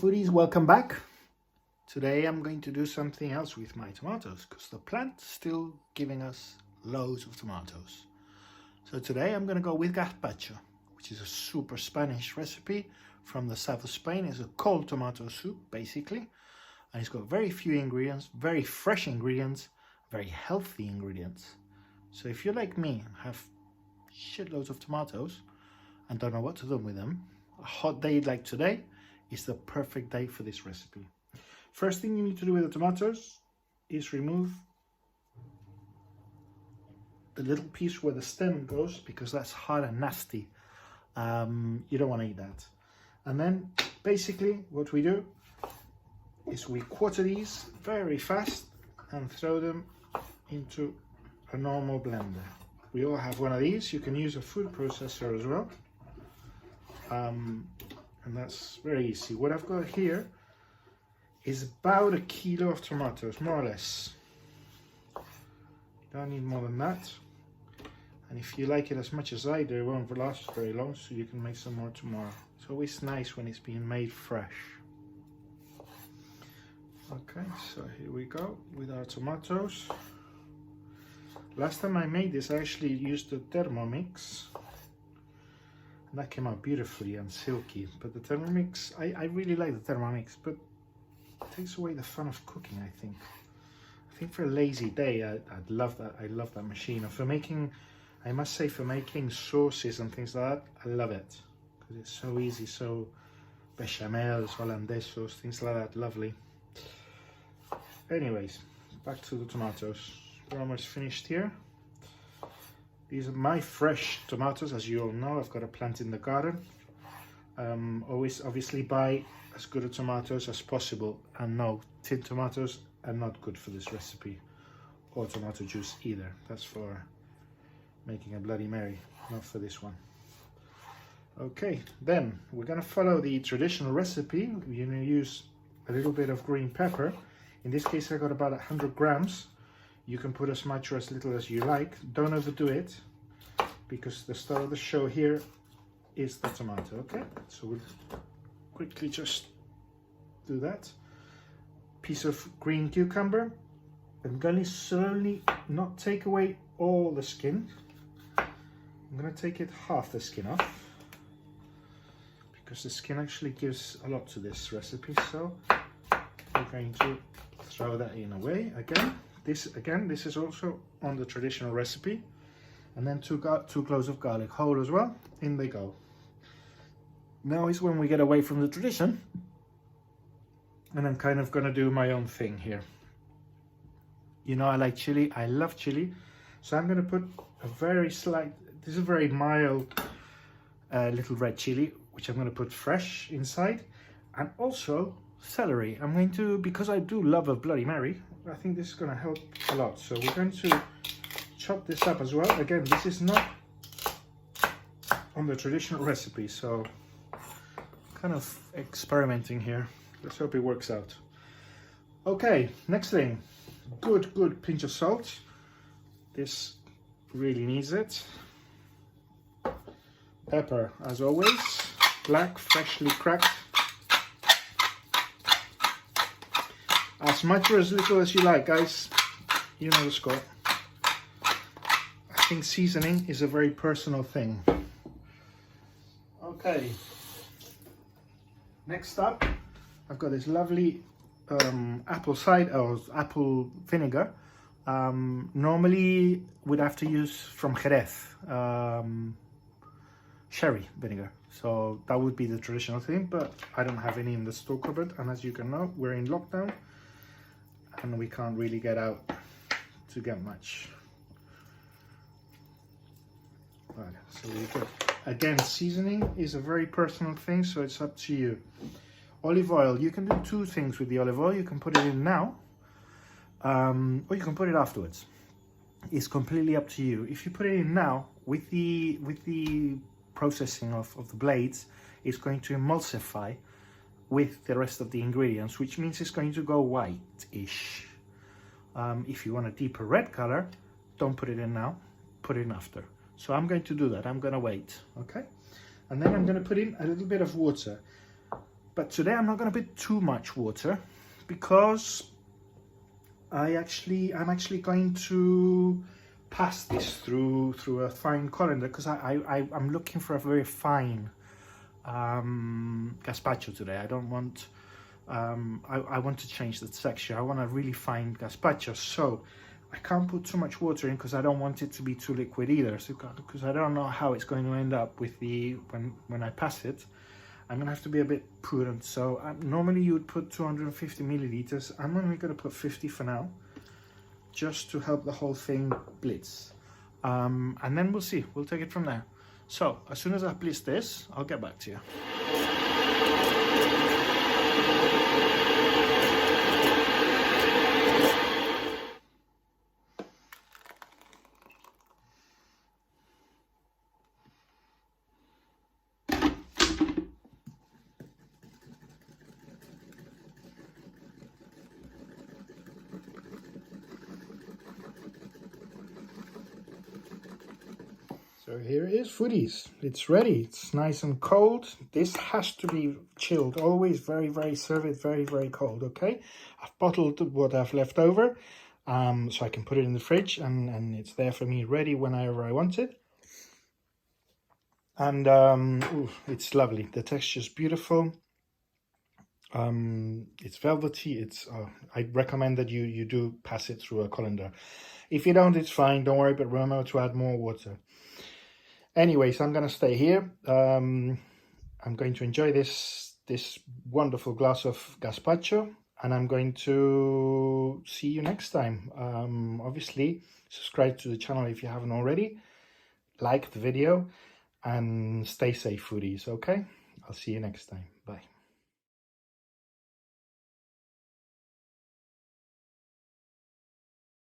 foodies, welcome back. Today I'm going to do something else with my tomatoes because the plant's still giving us loads of tomatoes. So today I'm going to go with gazpacho, which is a super Spanish recipe from the south of Spain. It's a cold tomato soup basically, and it's got very few ingredients, very fresh ingredients, very healthy ingredients. So if you're like me and have shitloads of tomatoes and don't know what to do with them, a hot day like today is the perfect day for this recipe. First thing you need to do with the tomatoes is remove the little piece where the stem goes, because that's hard and nasty. You don't want to eat that. And then basically what we do is we quarter these very fast and throw them into a normal blender. We all have one of these. You can use a food processor as well. And that's very easy. What I've got here is about 1 kilo of tomatoes, more or less. You don't need more than that. And if you like it as much as I do, it won't last very long, so you can make some more tomorrow. It's always nice when it's being made fresh. Okay, so here we go with our tomatoes. Last time I made this, I actually used the Thermomix. And that came out beautifully and silky. But the Thermomix, I really like the Thermomix, but it takes away the fun of cooking, I think. I think for a lazy day, I'd love that. I love that machine. And for making, I must say, for making sauces and things like that, I love it. Because it's so easy, so bechamels, holandesos, things like that, lovely. Anyways, back to the tomatoes. We're almost finished here. These are my fresh tomatoes, as you all know. I've got a plant in the garden. Always obviously buy as good of tomatoes as possible, and no, tin tomatoes are not good for this recipe, or tomato juice either. That's for making a Bloody Mary, not for this one. Okay, then we're gonna follow the traditional recipe. You're gonna use a little bit of green pepper. In this case I got about 100 grams. You can put as much or as little as you like. Don't overdo it, because the star of the show here is the tomato, okay? So we'll quickly just do that. Piece of green cucumber. I'm going to slowly not take away all the skin. I'm going to take it half the skin off, because the skin actually gives a lot to this recipe. So we're going to throw that in away again. This is also on the traditional recipe. And then two cloves of garlic whole as well. In they go. Now is when we get away from the tradition. And I'm kind of gonna do my own thing here. You know, I like chili, I love chili. So I'm gonna put a very slight, this is a very mild little red chili, which I'm gonna put fresh inside. And also celery. I'm going to, because I do love a Bloody Mary, I think this is going to help a lot. So we're going to chop this up as well. Again, this is not on the traditional recipe, so kind of experimenting here. Let's hope it works out. Okay, next thing, good pinch of salt. This really needs it. Pepper, as always, black, freshly cracked. As much or as little as you like, guys. You know the score. I think seasoning is a very personal thing. Okay. Next up, I've got this lovely apple vinegar. Normally, we'd have to use from Jerez, sherry vinegar. So that would be the traditional thing, but I don't have any in the store cupboard. And as you can know, we're in lockdown. And we can't really get out to get much. Right, so we go. Again, seasoning is a very personal thing, so it's up to you. Olive oil, you can do two things with the olive oil. You can put it in now, or you can put it afterwards. It's completely up to you. If you put it in now, with the processing of the blades, it's going to emulsify with the rest of the ingredients, which means it's going to go white-ish. If you want a deeper red color, don't put it in now, put it in after. So I'm going to do that. I'm going to wait, okay? And then I'm going to put in a little bit of water. But today I'm not going to put too much water because I'm actually going to pass this through a fine colander, because I'm looking for a very fine gazpacho today. I don't want I want to change the texture. I want a really fine gazpacho, so I can't put too much water in because I don't want it to be too liquid either, so because I don't know how it's going to end up with the when I pass it. I'm gonna have to be a bit prudent. So normally you would put 250 milliliters. I'm only gonna put 50 for now, just to help the whole thing blitz, and then we'll see, we'll take it from there. So as soon as I blitz this, I'll get back to you. So here it is, foodies. It's ready. It's nice and cold. This has to be chilled. Always serve it very cold, okay? I've bottled what I've left over, so I can put it in the fridge, and it's there for me, ready whenever I want it. And ooh, it's lovely. The texture's beautiful. It's velvety. It's I recommend that you do pass it through a colander. If you don't, it's fine. Don't worry, but remember to add more water. Anyways, I'm going to stay here. I'm going to enjoy this wonderful glass of gazpacho, and I'm going to see you next time. Obviously, subscribe to the channel if you haven't already, like the video, and stay safe, foodies, okay? I'll see you next time. Bye.